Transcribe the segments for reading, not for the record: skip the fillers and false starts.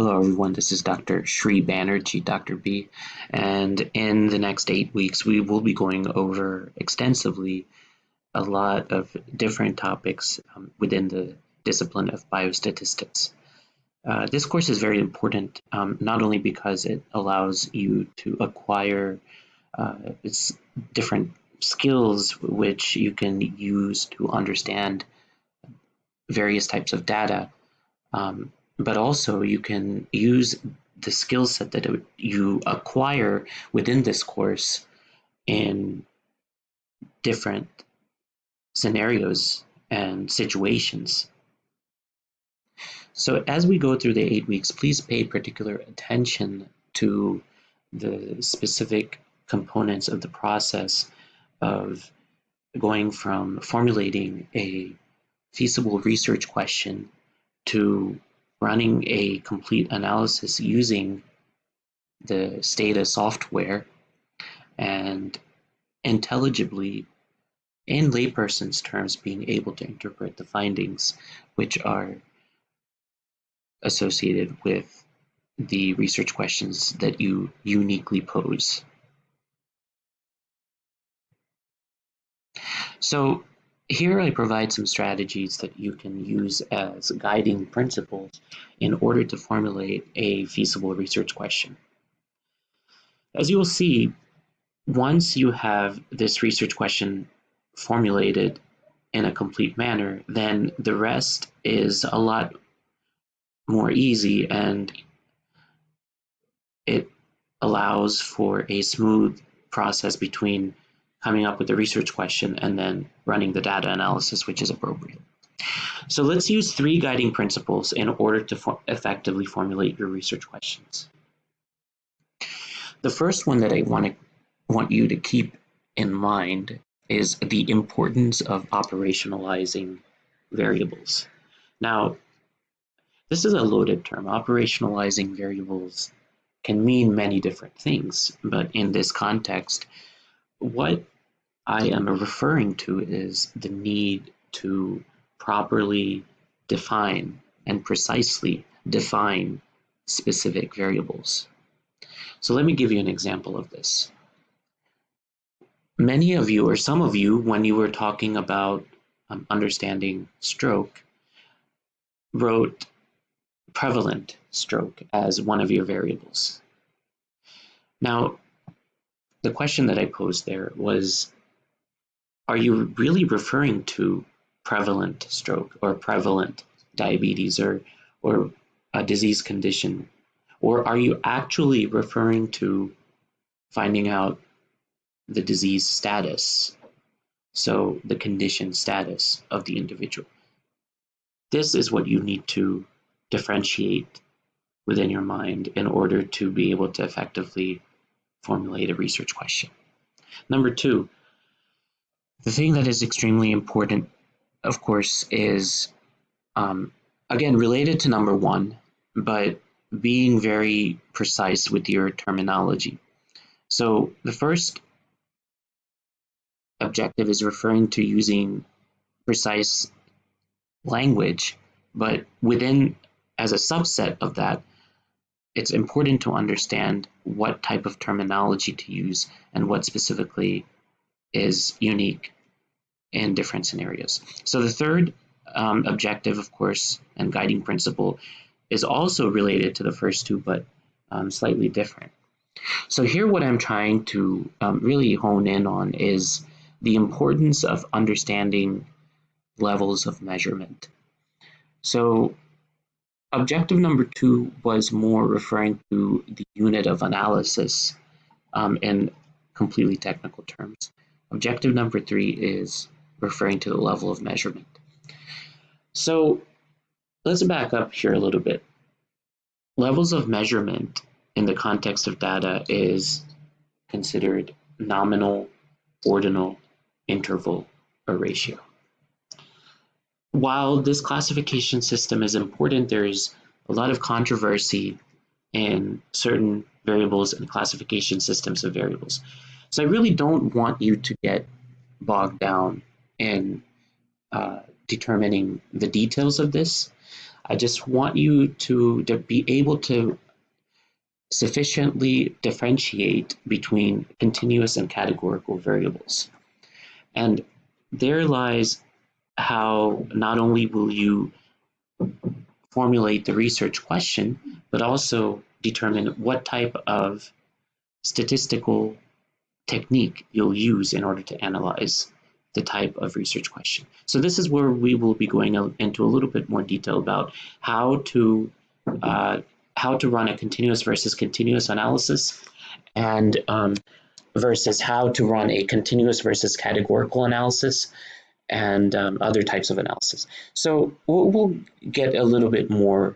Hello, everyone. This is Dr. Sri Banerjee, Dr. B. And in the next 8 weeks, we will be going over extensively a lot of different topics within the discipline of biostatistics. This course is very important, not only because it allows you to acquire its different skills which you can use to understand various types of data, but also you can use the skill set that you acquire within this course in different scenarios and situations. So as we go through the 8 weeks, please pay particular attention to the specific components of the process of going from formulating a feasible research question to running a complete analysis using the Stata software and intelligibly, in layperson's terms, being able to interpret the findings which are associated with the research questions that you uniquely pose. So here I provide some strategies that you can use as guiding principles in order to formulate a feasible research question. As you will see, once you have this research question formulated in a complete manner, then the rest is a lot more easy, and it allows for a smooth process between coming up with the research question and then running the data analysis, which is appropriate. So let's use 3 guiding principles in order to effectively formulate your research questions. The first one that I want you to keep in mind is the importance of operationalizing variables. Now, this is a loaded term. Operationalizing variables can mean many different things, but in this context, what I am referring to is the need to properly define and precisely define specific variables. So let me give you an example of this. Many of you, or some of you, when you were talking about understanding stroke, wrote prevalent stroke as one of your variables. Now, the question that I posed there was, are you really referring to prevalent stroke or prevalent diabetes or a disease condition? Or are you actually referring to finding out the disease status, so the condition status of the individual? This is what you need to differentiate within your mind in order to be able to effectively formulate a research question. Number 2, the thing that is extremely important, of course, is, again, related to number 1, but being very precise with your terminology. So the first objective is referring to using precise language, but within, as a subset of that, it's important to understand what type of terminology to use and what specifically is unique in different scenarios. So the third objective, of course, and guiding principle is also related to the first 2, but slightly different. So here what I'm trying to really hone in on is the importance of understanding levels of measurement. So objective number 2 was more referring to the unit of analysis in completely technical terms. Objective number 3 is referring to the level of measurement. So let's back up here a little bit. Levels of measurement in the context of data is considered nominal, ordinal, interval, or ratio. While this classification system is important, there is a lot of controversy in certain variables and classification systems of variables. So I really don't want you to get bogged down in determining the details of this. I just want you to be able to sufficiently differentiate between continuous and categorical variables. And there lies how not only will you formulate the research question, but also determine what type of statistical technique you'll use in order to analyze the type of research question. So this is where we will be going into a little bit more detail about how to run a continuous versus continuous analysis, and versus how to run a continuous versus categorical analysis, and other types of analysis. So we'll get a little bit more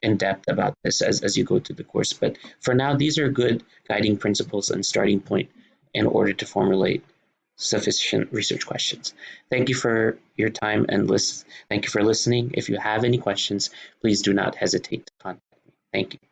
in depth about this as you go through the course. But for now, these are good guiding principles and starting point in order to formulate sufficient research questions. Thank you for your time and thank you for listening. If you have any questions, please do not hesitate to contact me. Thank you.